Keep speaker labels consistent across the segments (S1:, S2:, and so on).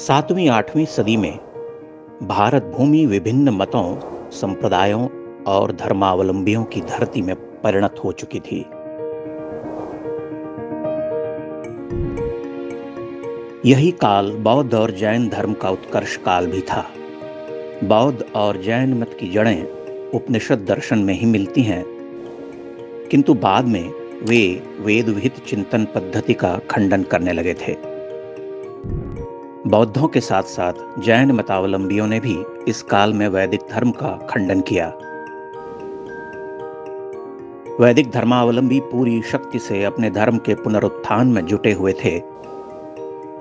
S1: सातवीं आठवीं सदी में भारत भूमि विभिन्न मतों, संप्रदायों और धर्मावलंबियों की धरती में परिणत हो चुकी थी। यही काल बौद्ध और जैन धर्म का उत्कर्ष काल भी था। बौद्ध और जैन मत की जड़ें उपनिषद दर्शन में ही मिलती हैं, किंतु बाद में वे वेद विहित चिंतन पद्धति का खंडन करने लगे थे। बौद्धों के साथ साथ जैन मतावलंबियों ने भी इस काल में वैदिक धर्म का खंडन किया। वैदिक धर्मावलंबी पूरी शक्ति से अपने धर्म के पुनरुत्थान में जुटे हुए थे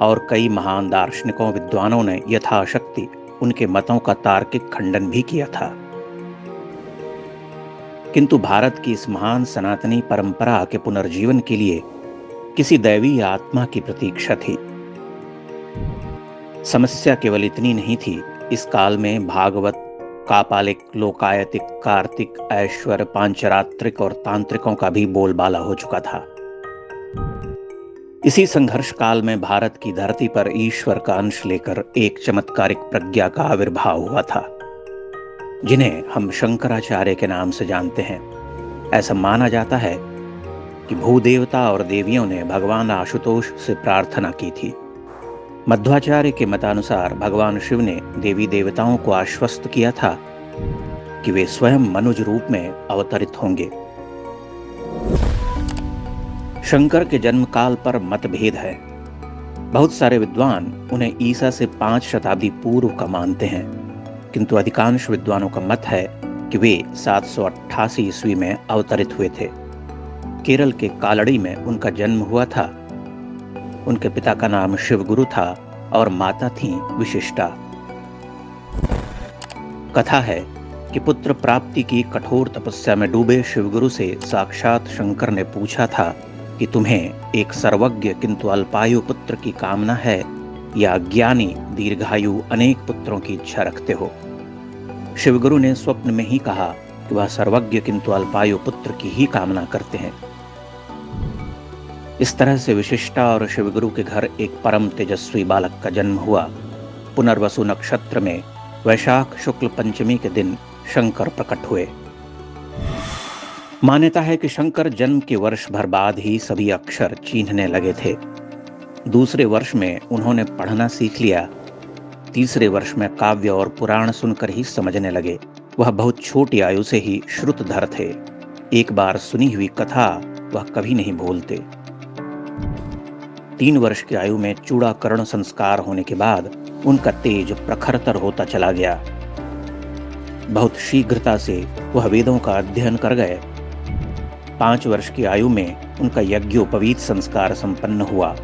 S1: और कई महान दार्शनिकों विद्वानों ने यथाशक्ति उनके मतों का तार्किक खंडन भी किया था। किंतु भारत की इस महान सनातनी परंपरा के पुनर्जीवन के लिए किसी दैवी आत्मा की प्रतीक्षा थी। समस्या केवल इतनी नहीं थी, इस काल में भागवत, कापालिक, लोकायतिक, कार्तिक, ऐश्वर्य, पांचरात्रिक और तांत्रिकों का भी बोलबाला हो चुका था। इसी संघर्ष काल में भारत की धरती पर ईश्वर का अंश लेकर एक चमत्कारिक प्रज्ञा का आविर्भाव हुआ था, जिन्हें हम शंकराचार्य के नाम से जानते हैं। ऐसा माना जाता है कि भूदेवता और देवियों ने भगवान आशुतोष से प्रार्थना की थी। मध्वाचार्य के मतानुसार भगवान शिव ने देवी देवताओं को आश्वस्त किया था कि वे स्वयं मनुज रूप में अवतरित होंगे। शंकर के जन्म काल पर मतभेद है। बहुत सारे विद्वान उन्हें ईसा से 5 शताब्दी पूर्व का मानते हैं, किंतु अधिकांश विद्वानों का मत है कि वे 788 ईस्वी में अवतरित हुए थे। केरल के कालड़ी में उनका जन्म हुआ था। उनके पिता का नाम शिवगुरु था और माता थी विशिष्टा। कथा है कि पुत्र प्राप्ति की कठोर तपस्या में डूबे शिवगुरु से साक्षात शंकर ने पूछा था कि तुम्हें एक सर्वज्ञ किंतु अल्पायु पुत्र की कामना है या ज्ञानी दीर्घायु अनेक पुत्रों की इच्छा रखते हो। शिवगुरु ने स्वप्न में ही कहा कि वह सर्वज्ञ किंतु अल्पायु पुत्र की ही कामना करते हैं। इस तरह से विशिष्टा और शिवगुरु के घर एक परम तेजस्वी बालक का जन्म हुआ। पुनर्वसु नक्षत्र में वैशाख शुक्ल पंचमी के दिन शंकर प्रकट हुए। मान्यता है कि शंकर जन्म के वर्ष भर बाद ही सभी अक्षर चीन्हने लगे थे। दूसरे वर्ष में उन्होंने पढ़ना सीख लिया। तीसरे वर्ष में काव्य और पुराण सुनकर ही समझने लगे। वह बहुत छोटी आयु से ही श्रुतधर थे। एक बार सुनी हुई कथा वह कभी नहीं भूलते। 3 वर्ष की आयु में चूड़ाकरण संस्कार होने के बाद उनका तेज प्रखरतर होता चला गया। बहुत शीघ्रता से वह वेदों का अध्ययन कर गए। 5 वर्ष की आयु में उनका यज्ञोपवीत संस्कार संपन्न हुआ।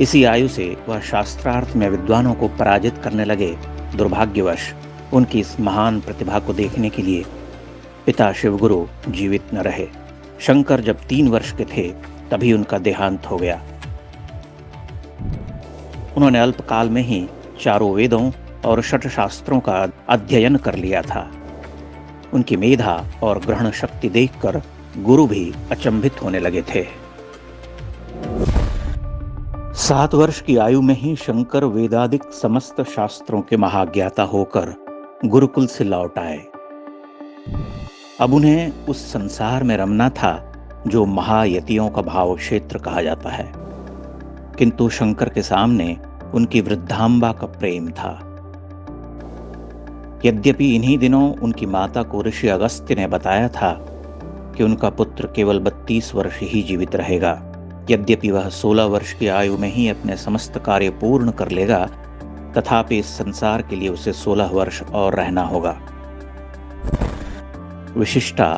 S1: इसी आयु से वह शास्त्रार्थ में विद्वानों को पराजित करने लगे। दुर्भाग्यवश उनकी इस महान प्रतिभा को देखने के लिए पिता शिवगुरु जीवित न रहे। शंकर जब 3 वर्ष के थे तभी उनका देहांत हो गया। उन्होंने अल्पकाल में ही चारों वेदों और 6 शास्त्रों का अध्ययन कर लिया था। उनकी मेधा और ग्रहण शक्ति देखकर गुरु भी अचंभित होने लगे थे। 7 वर्ष की आयु में ही शंकर वेदादिक समस्त शास्त्रों के महाज्ञाता होकर गुरुकुल से लौट आए। अब उन्हें उस संसार में रमना था जो महायतियों का भाव क्षेत्र कहा जाता है, किंतु शंकर के सामने उनकी वृद्धांबा का प्रेम था। यद्यपि इन्हीं दिनों उनकी माता को ऋषि अगस्त्य ने बताया था कि उनका पुत्र केवल 32 वर्ष ही जीवित रहेगा। यद्यपि वह 16 वर्ष की आयु में ही अपने समस्त कार्य पूर्ण कर लेगा, तथापि इस संसार के लिए उसे 16 वर्ष और रहना होगा। विशिष्टा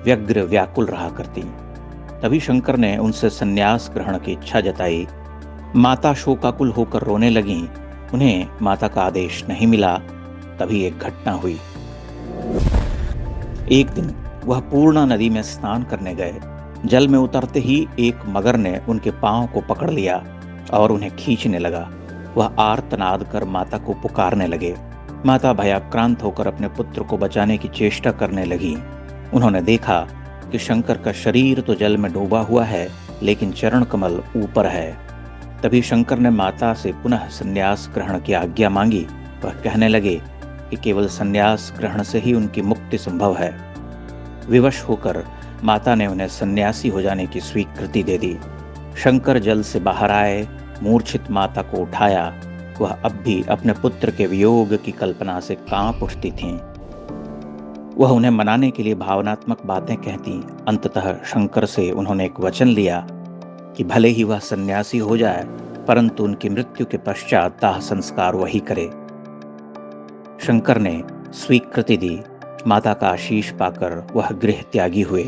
S1: व्यग्र व्याकुल रहा करती। तभी शंकर ने उनसे संन्यास ग्रहण की इच्छा जताई। माता शोकाकुल होकर रोने लगीं। उन्हें माता का आदेश नहीं मिला। तभी एक घटना हुई। एक दिन वह पूर्णा नदी में स्नान करने गए। जल में उतरते ही एक मगर ने उनके पांव को पकड़ लिया और उन्हें खींचने लगा। वह आर्तनाद कर माता को पुकारने लगे। माता भयाक्रांत होकर अपने पुत्र को बचाने की चेष्टा करने लगी। उन्होंने देखा कि शंकर का शरीर तो जल में डूबा हुआ है, लेकिन चरण कमल ऊपर है। तभी शंकर ने माता से पुनः संन्यास ग्रहण की आज्ञा मांगी। वह कहने लगे कि केवल संन्यास ग्रहण से ही उनकी मुक्ति संभव है। विवश होकर माता ने उन्हें सन्यासी हो जाने की स्वीकृति दे दी। शंकर जल से बाहर आए, मूर्छित माता को उठाया। वह अब भी अपने पुत्र के वियोग की कल्पना से कांप उठती थीं। वह उन्हें मनाने के लिए भावनात्मक बातें कहती। अंततः शंकर से उन्होंने एक वचन लिया कि भले ही वह सन्यासी हो जाए, परंतु उनकी मृत्यु के पश्चात दाह संस्कार वही करे। शंकर ने स्वीकृति दी। माता का आशीष पाकर वह गृह त्यागी हुए।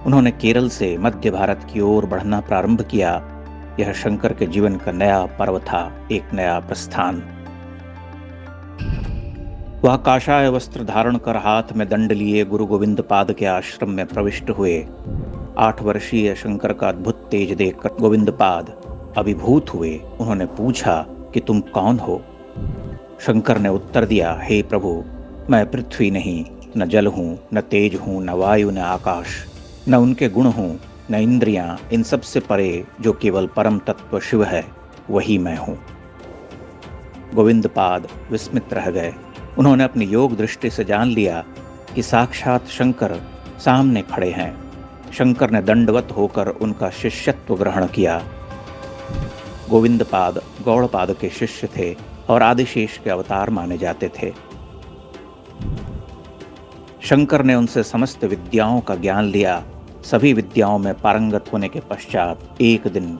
S1: उन्होंने केरल से मध्य भारत की ओर बढ़ना प्रारंभ किया। यह शंकर के जीवन का नया पर्व था, एक नया प्रस्थान। वह काषाय वस्त्र धारण कर हाथ में दंड लिए गुरु गोविंद पाद के आश्रम में प्रविष्ट हुए। 8 वर्षीय शंकर का अद्भुत तेज देखकर गोविंद पाद अभिभूत हुए। उन्होंने पूछा कि तुम कौन हो? शंकर ने उत्तर दिया, हे प्रभु, मैं पृथ्वी नहीं, न जल हूँ, न तेज हूँ, न वायु, न आकाश, न उनके गुण हूँ, न इंद्रियां, इन सब से परे जो केवल परम तत्व शिव है, वही मैं हूँ। गोविंद पाद विस्मित रह गए। उन्होंने अपनी योग दृष्टि से जान लिया कि साक्षात शंकर सामने खड़े हैं। शंकर ने दंडवत होकर उनका शिष्यत्व ग्रहण किया। गोविंद पाद गौड़पाद के शिष्य थे और आदिशेष के अवतार माने जाते थे। शंकर ने उनसे समस्त विद्याओं का ज्ञान लिया। सभी विद्याओं में पारंगत होने के पश्चात एक दिन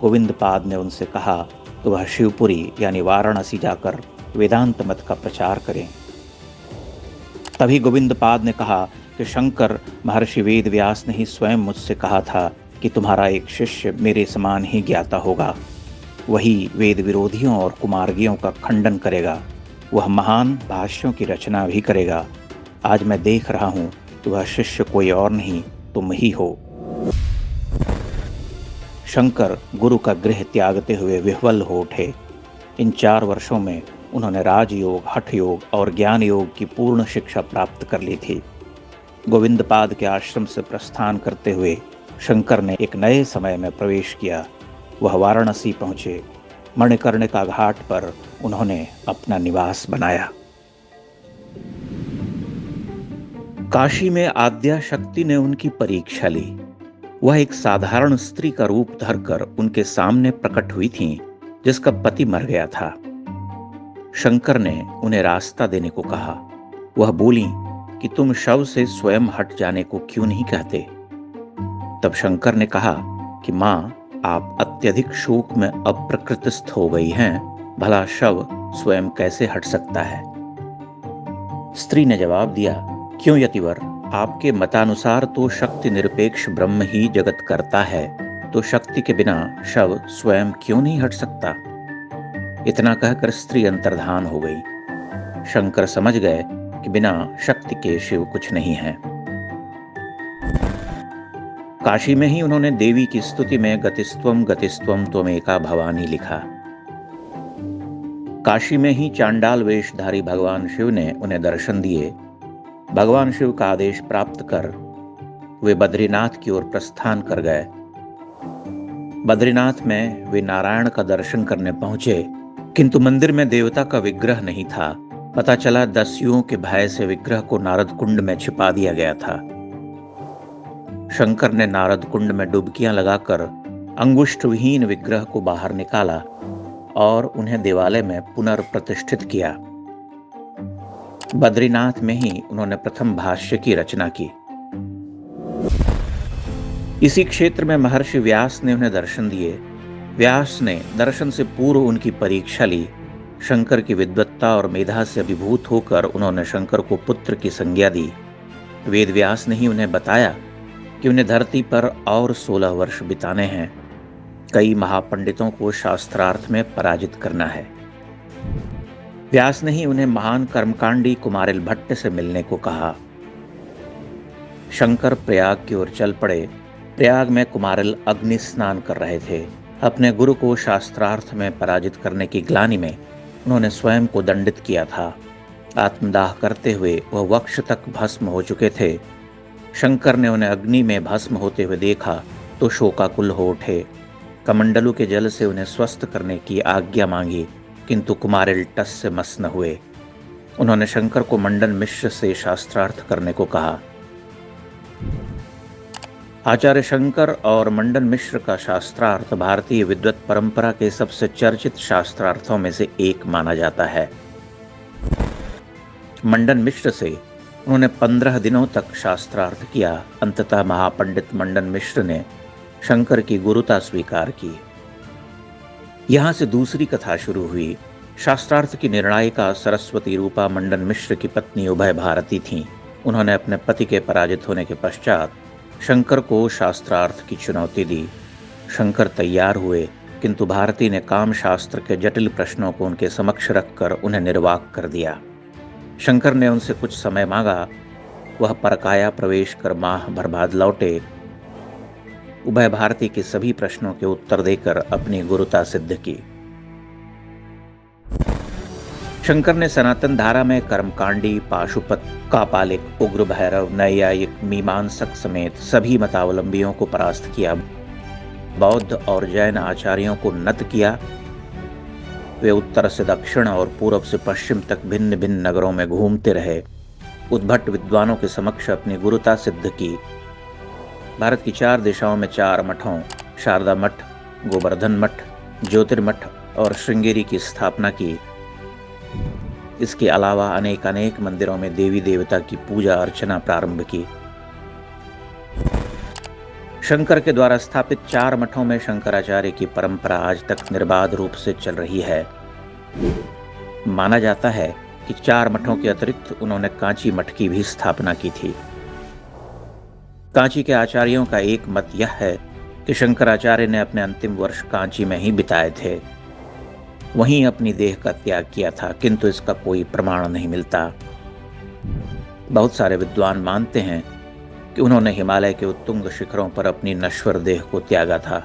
S1: गोविंद पाद ने उनसे कहा कि वह शिवपुरी यानी वाराणसी जाकर वेदांत मत का प्रचार करें। तभी गोविंद पाद ने कहा कि शंकर महर्षि वेद व्यास ने ही स्वयं मुझसे कहा था कि तुम्हारा एक शिष्य मेरे समान ही ज्ञाता होगा। वही वेद विरोधियों और कुमार्गियों का खंडन करेगा। वह महान भाष्यों की रचना भी करेगा। आज मैं देख रहा हूं कि वह शिष्य कोई और नहीं, तुम ही हो। शंकर गुरु का गृह त्यागते हुए विह्वल हो उठे। इन 4 वर्षों में उन्होंने राजयोग, हठ योग और ज्ञान योग की पूर्ण शिक्षा प्राप्त कर ली थी। गोविंद पाद के आश्रम से प्रस्थान करते हुए शंकर ने एक नए समय में प्रवेश किया। वह वाराणसी पहुंचे। मणिकर्णिका घाट पर उन्होंने अपना निवास बनाया। काशी में आद्या शक्ति ने उनकी परीक्षा ली। वह एक साधारण स्त्री का रूप धरकर उनके सामने प्रकट हुई थीं, जिसका पति मर गया था। शंकर ने उन्हें रास्ता देने को कहा। वह बोली कि तुम शव से स्वयं हट जाने को क्यों नहीं कहते? तब शंकर ने कहा कि मां, आप अत्यधिक शोक में अप्रकृतिस्थ हो गई हैं, भला शव स्वयं कैसे हट सकता है? स्त्री ने जवाब दिया, क्यों यतिवर, आपके मतानुसार तो शक्ति निरपेक्ष ब्रह्म ही जगत करता है, तो शक्ति के बिना शव स्वयं क्यों नहीं हट सकता? इतना कहकर स्त्री अंतर्धान हो गई। शंकर समझ गए कि बिना शक्ति के शिव कुछ नहीं है। काशी में ही उन्होंने देवी की स्तुति में गतिस्त्वम गतिस्त्वम त्वमेका भवानी लिखा। काशी में ही चांडाल वेशधारी भगवान शिव ने उन्हें दर्शन दिए। भगवान शिव का आदेश प्राप्त कर वे बद्रीनाथ की ओर प्रस्थान कर गए। बद्रीनाथ में वे नारायण का दर्शन करने पहुंचे, किंतु मंदिर में देवता का विग्रह नहीं था। पता चला दस्युओं के भय से विग्रह को नारद कुंड में छिपा दिया गया था। शंकर ने नारद कुंड में डुबकियां लगाकर अंगुष्ठ विहीन विग्रह को बाहर निकाला और उन्हें देवालय में पुनर्प्रतिष्ठित किया। बद्रीनाथ में ही उन्होंने प्रथम भाष्य की रचना की। इसी क्षेत्र में महर्षि व्यास ने उन्हें दर्शन दिए। व्यास ने दर्शन से पूर्व उनकी परीक्षा ली। शंकर की विद्वत्ता और मेधा से अभिभूत होकर उन्होंने शंकर को पुत्र की संज्ञा दी। वेद व्यास ने ही उन्हें बताया कि उन्हें धरती पर और 16 वर्ष बिताने हैं। कई महापंडितों को शास्त्रार्थ में पराजित करना है। व्यास ने ही उन्हें महान कर्मकांडी कुमारिल भट्ट से मिलने को कहा। शंकर प्रयाग की ओर चल पड़े। प्रयाग में कुमारिल अग्नि स्नान कर रहे थे। अपने गुरु को शास्त्रार्थ में पराजित करने की ग्लानि में उन्होंने स्वयं को दंडित किया था। आत्मदाह करते हुए वह वक्ष तक भस्म हो चुके थे। शंकर ने उन्हें अग्नि में भस्म होते हुए देखा तो शोकाकुल हो उठे। कमंडलू के जल से उन्हें स्वस्थ करने की आज्ञा मांगी, किंतु कुमारिल टस से मस न हुए। उन्होंने शंकर को मंडन मिश्र से शास्त्रार्थ करने को कहा। आचार्य शंकर और मंडन मिश्र का शास्त्रार्थ भारतीय विद्वत परंपरा के सबसे चर्चित शास्त्रार्थों में से एक माना जाता है। मंडन मिश्र से उन्होंने 15 दिनों तक शास्त्रार्थ किया। अंततः महापंडित मंडन मिश्र ने शंकर की गुरुता स्वीकार की। यहां से दूसरी कथा शुरू हुई। शास्त्रार्थ की निर्णायिका सरस्वती रूपा मंडन मिश्र की पत्नी उभय भारती थीं। उन्होंने अपने पति के पराजित होने के पश्चात शंकर को शास्त्रार्थ की चुनौती दी। शंकर तैयार हुए, किंतु भारती ने काम शास्त्र के जटिल प्रश्नों को उनके समक्ष रखकर उन्हें निर्वाक कर दिया। शंकर ने उनसे कुछ समय मांगा। वह परकाया प्रवेश कर माह भर बाद लौटे। उभय भारती के सभी प्रश्नों के उत्तर देकर अपनी गुरुता सिद्ध की। शंकर ने सनातन धारा में कर्मकांडी, पाशुपत, कापालिक, उग्र भैरव, नैयायिक, मीमांसक समेत सभी मतावलंबियों को परास्त किया। बौद्ध और जैन आचार्यों को नत किया। वे उत्तर से दक्षिण और पूर्व से पश्चिम तक भिन्न भिन्न नगरों में घूमते रहे। उद्भट विद्वानों के समक्ष अपनी गुरुता सिद्ध की। भारत की 4 दिशाओं में 4 मठों शारदा मठ, गोवर्धन मठ, ज्योतिर्मठ और श्रृंगेरी की स्थापना की। इसके अलावा अनेक मंदिरों में देवी देवता की पूजा अर्चना प्रारंभ की। शंकर के द्वारा स्थापित 4 मठों में शंकराचार्य की परंपरा आज तक निर्बाध रूप से चल रही है। माना जाता है कि 4 मठों के अतिरिक्त उन्होंने कांची मठ की भी स्थापना की थी। कांची के आचार्यों का एक मत यह है कि शंकराचार्य ने अपने अंतिम वर्ष कांची में ही बिताए थे, वहीं अपनी देह का त्याग किया था, किंतु इसका कोई प्रमाण नहीं मिलता। बहुत सारे विद्वान मानते हैं कि उन्होंने हिमालय के उत्तुंग शिखरों पर अपनी नश्वर देह को त्यागा था।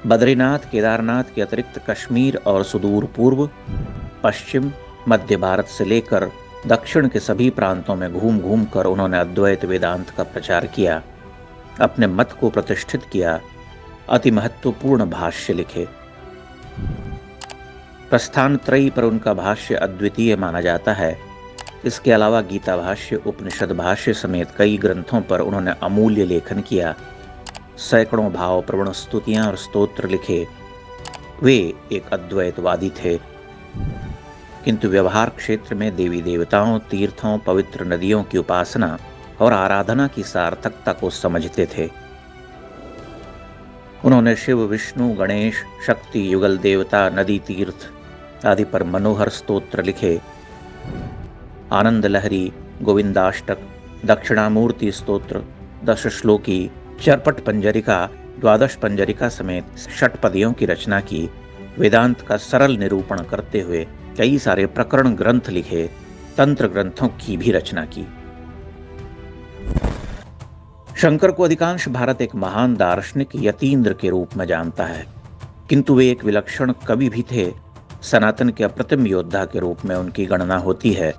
S1: बद्रीनाथ, केदारनाथ के अतिरिक्त कश्मीर और सुदूर पूर्व, पश्चिम, मध्य भारत से लेकर दक्षिण के सभी प्रांतों में घूम घूम कर उन्होंने अद्वैत वेदांत का प्रचार किया, अपने मत को प्रतिष्ठित किया, अति महत्वपूर्ण भाष्य लिखे। प्रस्थान त्रयी पर उनका भाष्य अद्वितीय माना जाता है। इसके अलावा गीता भाष्य, उपनिषद भाष्य समेत कई ग्रंथों पर उन्होंने अमूल्य लेखन किया। सैकड़ों भाव प्रवण स्तुतियां और स्तोत्र लिखे। वे एक अद्वैतवादी थे, किंतु व्यवहार क्षेत्र में देवी देवताओं, तीर्थों, पवित्र नदियों की उपासना और आराधना की सार्थकता को समझते थे। उन्होंने शिव, विष्णु, गणेश, शक्ति, युगल देवता, नदी, तीर्थ आदि पर मनोहर स्तोत्र लिखे। आनंद लहरी, गोविंदाष्टक, दक्षिणामूर्ति स्तोत्र, 10 श्लोकी, चरपट पंजरिका, 12 पंजरिका समेत षटपदियों की रचना की। वेदांत का सरल निरूपण करते हुए कई सारे प्रकरण ग्रंथ लिखे। तंत्र ग्रंथों की भी रचना की। शंकर को अधिकांश भारत एक महान दार्शनिक यतीन्द्र के रूप में जानता है, किंतु वे एक विलक्षण कवि भी थे। सनातन के अप्रतिम योद्धा के रूप में उनकी गणना होती है।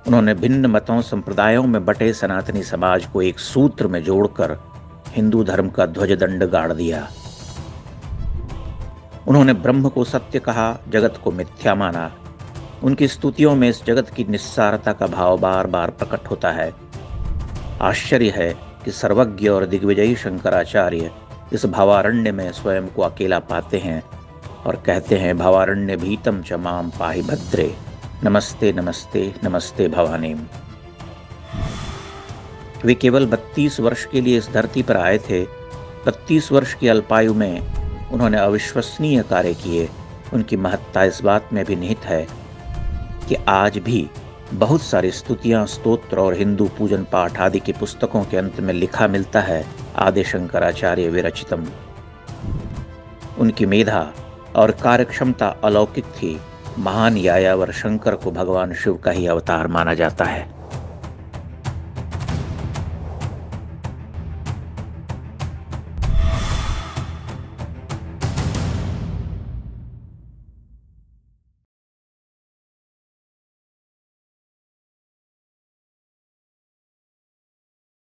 S1: उन्होंने भिन्न मतों, संप्रदायों में बटे सनातनी समाज को एक सूत्र में जोड़कर हिंदू धर्म का ध्वजदंड गाड़ दिया। उन्होंने ब्रह्म को सत्य कहा, जगत को मिथ्या माना। उनकी स्तुतियों में इस जगत की निस्सारता का भाव बार बार प्रकट होता है। आश्चर्य है कि सर्वज्ञ और दिग्विजयी शंकराचार्य इस भावारण्य में स्वयं को अकेला पाते हैं और कहते हैं, भावारण्य भीतम च माम पाहि भद्रे, नमस्ते नमस्ते नमस्ते भवानी। वे केवल 32 वर्ष के लिए इस धरती पर आए थे। 32 वर्ष की अल्पायु में उन्होंने अविश्वसनीय कार्य किए। उनकी महत्ता इस बात में भी निहित है कि आज भी बहुत सारी स्तुतियां, स्तोत्र और हिंदू पूजन पाठ आदि की पुस्तकों के अंत में लिखा मिलता है, आदि शंकराचार्य विरचितम। उनकी मेधा और कार्यक्षमता अलौकिक थी। महान यायावर शंकर को भगवान शिव का ही अवतार माना जाता है।